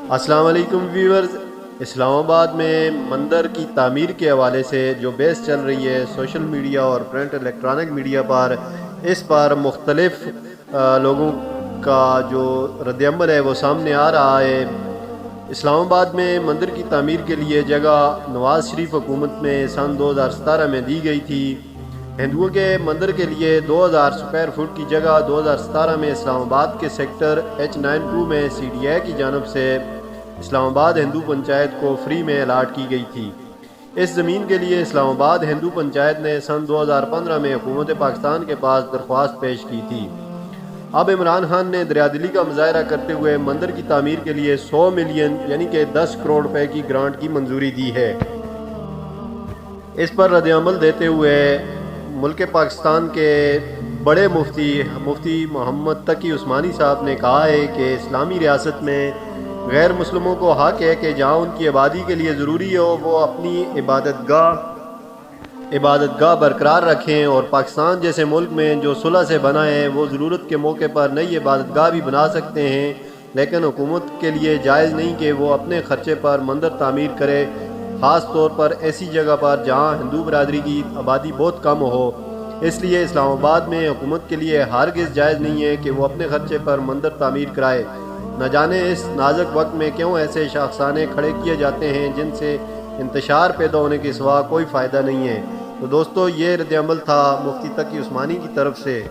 السلام علیکم ویورز۔ اسلام آباد میں مندر کی تعمیر کے حوالے سے جو بحث چل رہی ہے سوشل میڈیا اور پرنٹ الیکٹرانک میڈیا پر، اس پر مختلف لوگوں کا جو رد عمل ہے وہ سامنے آ رہا ہے۔ اسلام آباد میں مندر کی تعمیر کے لیے جگہ نواز شریف حکومت میں سن 2017 میں دی گئی تھی۔ ہندوؤں کے مندر کے لیے 2000 اسکوائر فٹ کی جگہ 2017 میں اسلام آباد کے سیکٹر H92 میں CDA کی جانب سے اسلام آباد ہندو پنچایت کو فری میں الاٹ کی گئی تھی۔ اس زمین کے لیے اسلام آباد ہندو پنچایت نے سن 2015 میں حکومت پاکستان کے پاس درخواست پیش کی تھی۔ اب عمران خان نے دریادلی کا مظاہرہ کرتے ہوئے مندر کی تعمیر کے لیے 100 ملین یعنی کہ 10 کروڑ روپے کی گرانٹ کی منظوری دی ہے۔ اس پر رد عمل دیتے ہوئے ملک پاکستان کے بڑے مفتی محمد تقی عثمانی صاحب نے کہا ہے کہ اسلامی ریاست میں غیر مسلموں کو حق ہے کہ جہاں ان کی آبادی کے لیے ضروری ہو وہ اپنی عبادت گاہ برقرار رکھیں، اور پاکستان جیسے ملک میں جو صلح سے بنا ہے وہ ضرورت کے موقع پر نئی عبادت گاہ بھی بنا سکتے ہیں، لیکن حکومت کے لیے جائز نہیں کہ وہ اپنے خرچے پر مندر تعمیر کرے، خاص طور پر ایسی جگہ پر جہاں ہندو برادری کی آبادی بہت کم ہو۔ اس لیے اسلام آباد میں حکومت کے لیے ہرگز جائز نہیں ہے کہ وہ اپنے خرچے پر مندر تعمیر کرائے۔ نہ جانے اس نازک وقت میں کیوں ایسے شاخسانے کھڑے کیے جاتے ہیں جن سے انتشار پیدا ہونے کے سوا کوئی فائدہ نہیں ہے۔ تو دوستو، یہ رد عمل تھا مفتی تقی عثمانی کی طرف سے۔